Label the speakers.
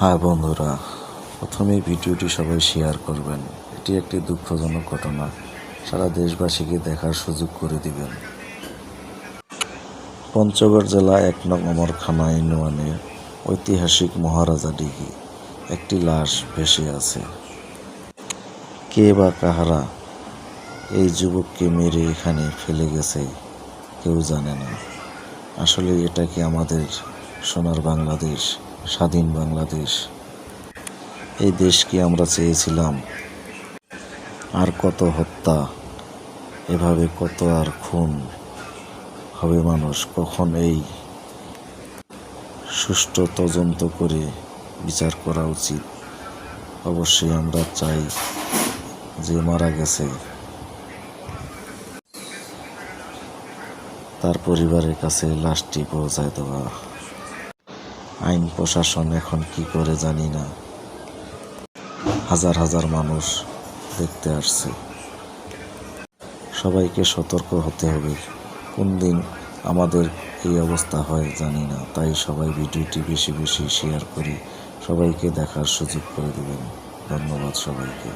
Speaker 1: হ্যাঁ বন্ধুরা, প্রথমেই ভিডিওটি সবাই শেয়ার করবেন। এটি একটি দুঃখজনক ঘটনা, সারা দেশবাসীকে দেখার সুযোগ করে দিবেন। পঞ্চগড় জেলা ১ নং অমরখানা ইউনিয়নে ঐতিহাসিক মহারাজা দিঘি একটি লাশ ভেসে আছে। কে বা কাহারা এই যুবককে মেরে এখানে ফেলে গেছে কেউ জানে না। আসলে এটা কি আমাদের সোনার বাংলাদেশ, স্বাধীন বাংলাদেশ? এই দেশ কি আমরা চেয়েছিলাম? আর কত হত্যা, এভাবে কত আর খুন হবে মানুষ? কখন এই সুষ্ঠু তদন্ত করে বিচার করা উচিত? অবশ্যই আমরা চাই যে মারা গেছে তার পরিবারের কাছে লাশটি পৌঁছায় দেওয়া। আইন প্রশাসন এখন কি করে জানি না, হাজার হাজার মানুষ দেখতে আসছে। সবাইকে সতর্ক হতে হবে, কোন দিন আমাদের এই অবস্থা হয় জানি না। তাই সবাই ভিডিওটি বেশি বেশি শেয়ার করে সবাইকে দেখার সুযোগ করে দেবেন। ধন্যবাদ সবাইকে।